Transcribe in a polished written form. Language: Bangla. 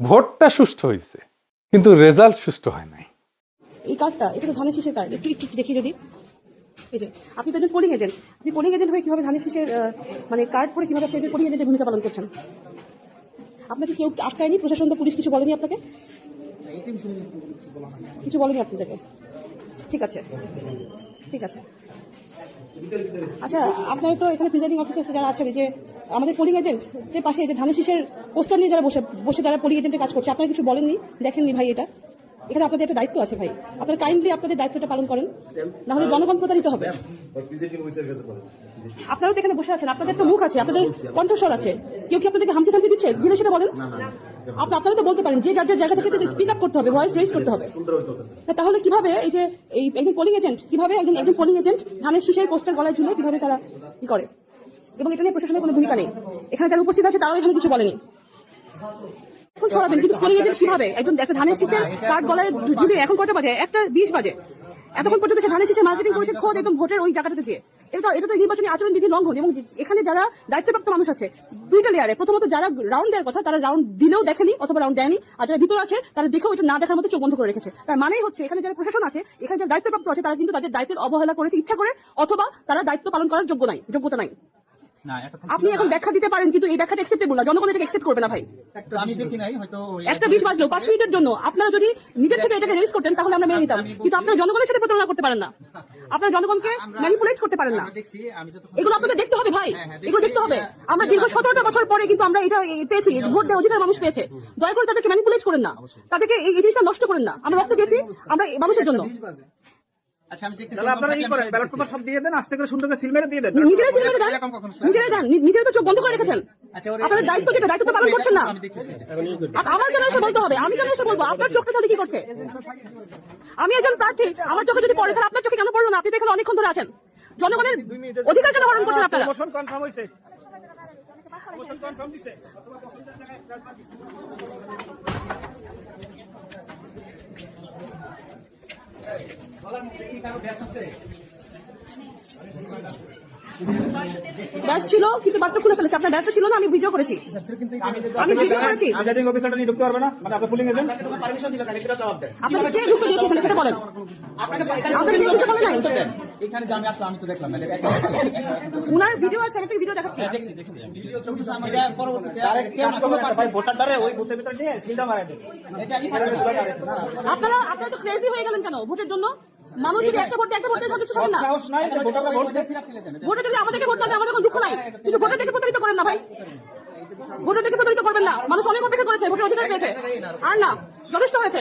ভোটটা সুষ্ঠু হয়েছে, কিন্তু রেজাল্ট সুষ্ঠু হয় নাই। এই কার্ডটা, এটা তো ধানের শীষের কার্ড। একটু একটু দেখি যদি। এই যে আপনি তো একজন পোলিং এজেন্ট, আপনি পোলিং এজেন্ট হয়ে কিভাবে ধানের শীষের মানে কার্ড পরে কিভাবে আপনি একজন পোলিং এজেন্টের ভূমিকা পালন করছেন? আপনাকে কেউ আটকায়নি? প্রশাসন বা পুলিশ কিছু বলেনি আপনাকে? কিছু বলেনি আপনাদেরকে? ঠিক আছে, ঠিক আছে। আচ্ছা, আপনারা তো এখানে প্রিজাইডিং অফিসার যারা আছেন, যে আমাদের পোলিং এজেন্ট যে পাশে যে ধানের শীষের পোস্টার নিয়ে যারা বসে বসে যারা পোলিং এজেন্টের কাজ করছে, আপনারা কিছু বলেননি? দেখেননি ভাই? এটা এখানে আপনাদের একটা দায়িত্ব আছে ভাই, আপনারা কাইন্ডলি আপনাদের দায়িত্বটা পালন করেন, না হলে জনগণ প্রতারিত হবে। আপনারাও তো এখানে বসে আছেন, আপনাদের তো মুখ আছে, আপনাদের কণ্ঠস্বর আছে। কেউ কি আপনাদেরকে হামকি থামকি দিচ্ছে? দিলে সেটা বলেন। আপনারা তো বলতে পারেন যে যার যার জায়গা থেকে স্পিক আপ করতে হবে, ভয়েস রেজ করতে হবে। তাহলে কিভাবে এই যে এই একজন পোলিং এজেন্ট, কিভাবে একজন পোলিং এজেন্ট ধানের শীষের পোস্টার গলায় ঝুলে কিভাবে তারা কি করে? এবং এটা নিয়ে প্রশাসনের কোনো ভূমিকা নেই। এখানে যারা উপস্থিত আছে তারাও এখানে কিছু বলেনি। এখন সরাবেন, কিন্তু পোলিং এজেন্ট কিভাবে একজন একটা ধানের শীষের কার্ড গলায় ঝুলে, এখন কয়টা বাজে? 1:20 বাজে, এতক্ষণ পর্যন্ত সে ধানের শীষের মার্কেটিং করেছে খোদ একদম ভোটের ওই জায়গাটাতে যেয়ে। এটা তো নির্বাচনী আচরণ বিধি লঙ্ঘন। এবং এখানে যারা দায়িত্বপ্রাপ্ত মানুষ আছে দুইটা লেয়ারে, প্রথমত যারা রাউন্ড দেওয়ার কথা তারা রাউন্ড দিলেও দেখেনি অথবা রাউন্ড দেয়নি, আর যারা ভিতরে আছে তারা দেখেও এটা না দেখার মতো চোখ বন্ধ করে রেখেছে। তার মানেই হচ্ছে এখানে যারা প্রশাসন আছে, এখানে যারা দায়িত্বপ্রাপ্ত আছে, তারা কিন্তু তাদের দায়িত্বের অবহেলা করেছে ইচ্ছা করে, অথবা তারা দায়িত্ব পালন করার যোগ্যতা নাই। আপনি এখন ব্যাখ্যা দিতে পারেন, কিন্তু এই ব্যাখ্যাটা অ্যাকসেপ্টেবল না, জনগণ এটাকে অ্যাকসেপ্ট করবে না ভাই। আমি দেখি নাই, হয়তো 1:20 বাজলো, 5 মিনিটের জন্য আপনারা যদি নিজের থেকে এটাকে রেজ করতেন তাহলে আমরা মেনে নিতাম, কিন্তু আপনারা জনগণের সাথে প্রতারণা করতে পারেন না, আপনারা জনগণকে ম্যানিপুলেট করতে পারেন না। এগুলো আপনাদের দেখতে হবে ভাই, এগুলো দেখতে হবে। আমরা দীর্ঘ 17টা বছর পরে কিন্তু আমরা এটা পেয়েছি, ভোট দেওয়ার অধিকার মানুষ পেয়েছে। দয়া করে তাদেরকে ম্যানিপুলেট করেন না, তাদেরকে এই জিনিসটা নষ্ট করেন না। আমরা রক্ত দিয়েছি, আমরা মানুষের জন্য। আচ্ছা, আমি দেখতেছি আপনারা কি করেন? ব্যালট পেপার সব দিয়ে দেন, আস্তে করে সুন্দর করে সিল মেরে দিয়ে দেন। নিজেরাই সিল মেরে দেন, নিজেরাই দেন, নিজেরা তো চোখ বন্ধ করে রেখেছেন। আপনাদের দায়িত্ব যেটা, দায়িত্ব তো পালন করছেন না। আমার কেন এসে বলতে হবে? আমি কেন এসে বলবো? আপনার চোখটা তাহলে কি করছে? আমি একজন প্রার্থী, আমার চোখে যদি পড়ে, তাহলে আপনার চোখে কেন পড়লো না? আপনি তো এখানে অনেকক্ষণ ধরে আছেন, জনগণের অধিকার কেন হরণ করছেন আপনারা? প্রমোশন কনফার্ম হইছে, প্রমোশন কনফার্ম দিছে। ব্যাস ছিল, কিন্তু বাটটা খুলে ফেলেছে। আপনার ব্যাসটা ছিল না, আমি ভিডিও করেছি, আমি ভিডিও করেছি। প্রিজাইডিং অফিসারটা নিয়ে ঢুকতে পারবে না, মানে আপনার পুলিং এজেন্ট। পারমিশন দিল কেন? সেটা জবাব দেন। আপনাকে কে ঢুকতে দিয়েছে এখানে সেটা বলেন। আপনাকে কেউ কিছু বলে নাই? এখানে যে আমি আসলাম, আমি তো দেখলাম না। উনার ভিডিও আছে, আমি ভিডিও দেখাচ্ছি। দেখছি ভিডিও ছবি এটা পরবর্তীতে ভাই ভোটারটারে ওই বুথের ভিতর নিয়ে সিলটা মারা দেন। এটা আমি আপনারা তো ক্রেজি হয়ে গেলেন কেন ভোটের জন্য? মানুষ যদি একটা ভোট সন্তুষ্ট করেন না, সাহস নাই যে ভোটাররা ভোট দেয়। ভোটে যদি আমাদেরকে ভোট না দেয় আমাদের কোনো দুঃখ নাই, কিন্তু ভোটের থেকে প্রতারিত করেন না ভাই, ভোটের থেকে প্রতারিত করবেন না। মানুষ অনেক অপেক্ষা করেছে, ভোটের অধিকার পেয়েছে, আর না, যথেষ্ট হয়েছে।